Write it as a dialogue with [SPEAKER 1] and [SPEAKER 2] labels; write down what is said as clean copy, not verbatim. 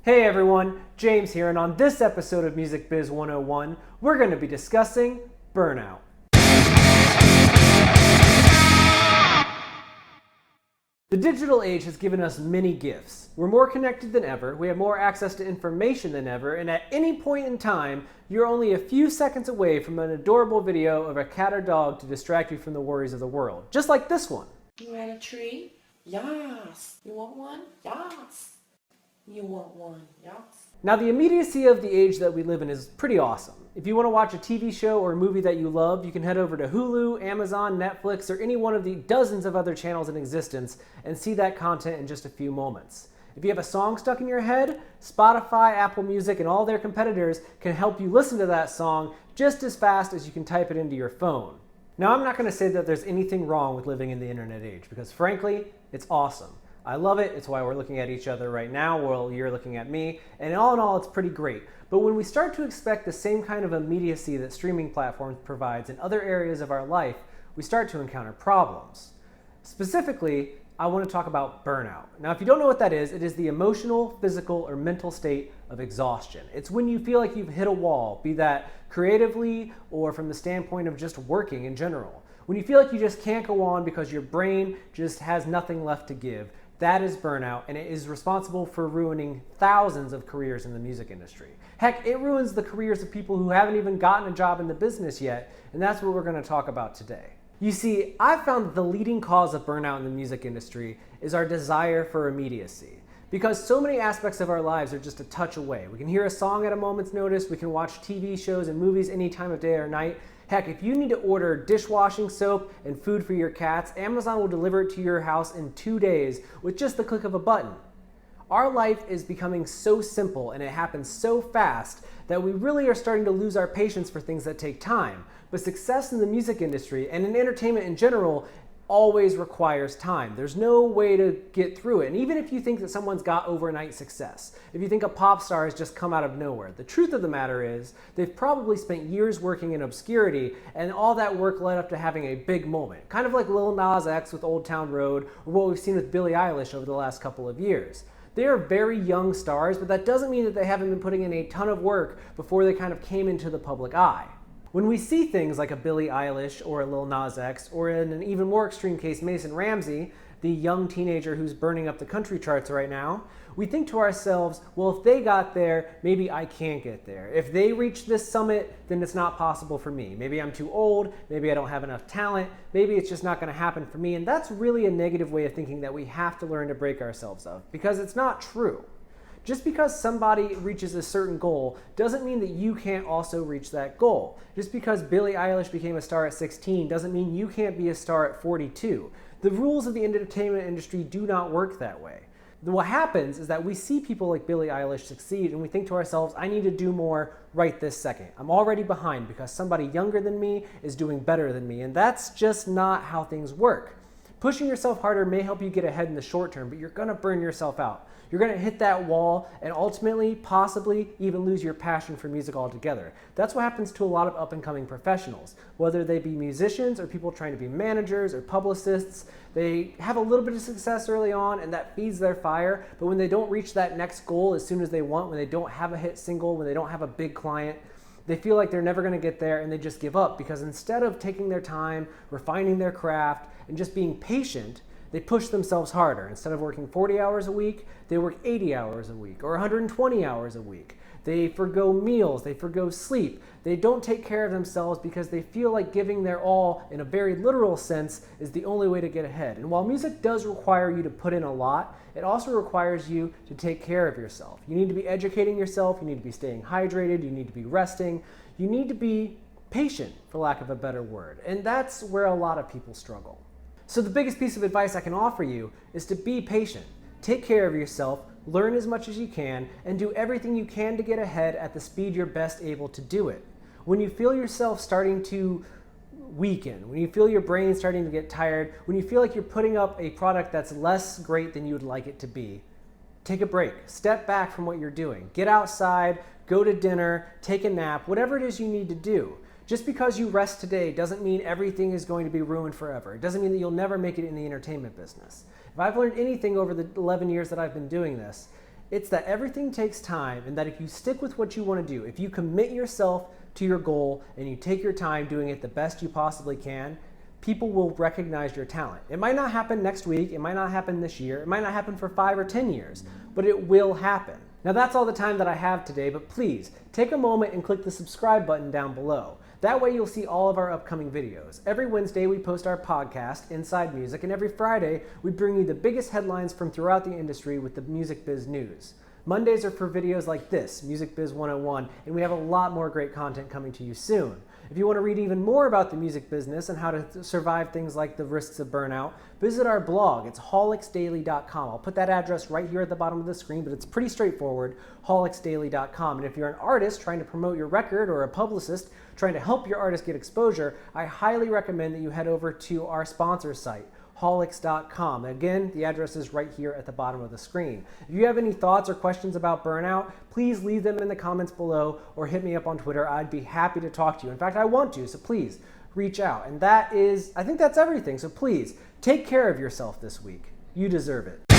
[SPEAKER 1] Hey everyone, James here, and on this episode of Music Biz 101, we're going to be discussing burnout. The digital age has given us many gifts. We're more connected than ever, we have more access to information than ever, and at any point in time, you're only a few seconds away from an adorable video of a cat or dog to distract you from the worries of the world. Just like this one.
[SPEAKER 2] You want a tree? Yes. You want one? Yes. You want one? Yes.
[SPEAKER 1] Now, the immediacy of the age that we live in is pretty awesome. If you want to watch a TV show or a movie that you love, you can head over to Hulu, Amazon, Netflix, or any one of the dozens of other channels in existence and see that content in just a few moments. If you have a song stuck in your head, Spotify, Apple Music, and all their competitors can help you listen to that song just as fast as you can type it into your phone. Now, I'm not going to say that there's anything wrong with living in the internet age, because frankly, it's awesome. I love it. It's why we're looking at each other right now while you're looking at me. And all in all, it's pretty great. But when we start to expect the same kind of immediacy that streaming platforms provides in other areas of our life, we start to encounter problems. Specifically, I want to talk about burnout. Now, if you don't know what that is, it is the emotional, physical, or mental state of exhaustion. It's when you feel like you've hit a wall, be that creatively or from the standpoint of just working in general. When you feel like you just can't go on because your brain just has nothing left to give. That is burnout, and it is responsible for ruining thousands of careers in the music industry. Heck, it ruins the careers of people who haven't even gotten a job in the business yet, and that's what we're going to talk about today. You see, I've found that the leading cause of burnout in the music industry is our desire for immediacy. Because so many aspects of our lives are just a touch away. We can hear a song at a moment's notice, we can watch TV shows and movies any time of day or night. Heck, if you need to order dishwashing soap and food for your cats, Amazon will deliver it to your house in 2 days with just the click of a button. Our life is becoming so simple and it happens so fast that we really are starting to lose our patience for things that take time. But success in the music industry and in entertainment in general always requires time. There's no way to get through it. And even if you think that someone's got overnight success, if you think a pop star has just come out of nowhere, the truth of the matter is they've probably spent years working in obscurity, and all that work led up to having a big moment. Kind of like Lil Nas X with Old Town Road, or what we've seen with Billie Eilish over the last couple of years. They are very young stars, but that doesn't mean that they haven't been putting in a ton of work before they kind of came into the public eye. When we see things like a Billie Eilish or a Lil Nas X, or in an even more extreme case, Mason Ramsey, the young teenager who's burning up the country charts right now, we think to ourselves, well, if they got there, maybe I can't get there. If they reach this summit, then it's not possible for me. Maybe I'm too old, maybe I don't have enough talent, maybe it's just not going to happen for me. And that's really a negative way of thinking that we have to learn to break ourselves of, because it's not true. Just because somebody reaches a certain goal doesn't mean that you can't also reach that goal. Just because Billie Eilish became a star at 16 doesn't mean you can't be a star at 42. The rules of the entertainment industry do not work that way. What happens is that we see people like Billie Eilish succeed and we think to ourselves, I need to do more right this second. I'm already behind because somebody younger than me is doing better than me, and that's just not how things work. Pushing yourself harder may help you get ahead in the short term, but you're going to burn yourself out. You're going to hit that wall and ultimately, possibly, even lose your passion for music altogether. That's what happens to a lot of up-and-coming professionals. Whether they be musicians or people trying to be managers or publicists, they have a little bit of success early on and that feeds their fire, but when they don't reach that next goal as soon as they want, when they don't have a hit single, when they don't have a big client, they feel like they're never going to get there and they just give up, because instead of taking their time, refining their craft, and just being patient, they push themselves harder. Instead of working 40 hours a week, they work 80 hours a week or 120 hours a week. They forgo meals, they forgo sleep. They don't take care of themselves because they feel like giving their all, in a very literal sense, is the only way to get ahead. And while music does require you to put in a lot, it also requires you to take care of yourself. You need to be educating yourself, you need to be staying hydrated, you need to be resting, you need to be patient, for lack of a better word. And that's where a lot of people struggle. So the biggest piece of advice I can offer you is to be patient. Take care of yourself, learn as much as you can, and do everything you can to get ahead at the speed you're best able to do it. When you feel yourself starting to weaken, when you feel your brain starting to get tired, when you feel like you're putting up a product that's less great than you would like it to be, take a break. Step back from what you're doing. Get outside, go to dinner, take a nap, whatever it is you need to do. Just because you rest today doesn't mean everything is going to be ruined forever. It doesn't mean that you'll never make it in the entertainment business. If I've learned anything over the 11 years that I've been doing this, It's that everything takes time, and that if you stick with what you want to do, if you commit yourself to your goal and you take your time doing it the best you possibly can, people will recognize your talent. It might not happen next week, it might not happen this year, it might not happen for 5 or 10 years, but it will happen. Now that's all the time that I have today, but please take a moment and click the subscribe button down below. That way you'll see all of our upcoming videos. Every Wednesday we post our podcast, Inside Music, and every Friday we bring you the biggest headlines from throughout the industry with the music biz news. Mondays are for videos like this, Music Biz 101, and we have a lot more great content coming to you soon. If you want to read even more about the music business and how to survive things like the risks of burnout, visit our blog. It's holicsdaily.com. I'll put that address right here at the bottom of the screen, but it's pretty straightforward, holicsdaily.com. And if you're an artist trying to promote your record or a publicist trying to help your artist get exposure, I highly recommend that you head over to our sponsor site, holics.com. Again, the address is right here at the bottom of the screen. If you have any thoughts or questions about burnout, please leave them in the comments below or hit me up on Twitter. I'd be happy to talk to you. In fact, I want to, so please reach out. And I think that's everything. So please take care of yourself this week. You deserve it.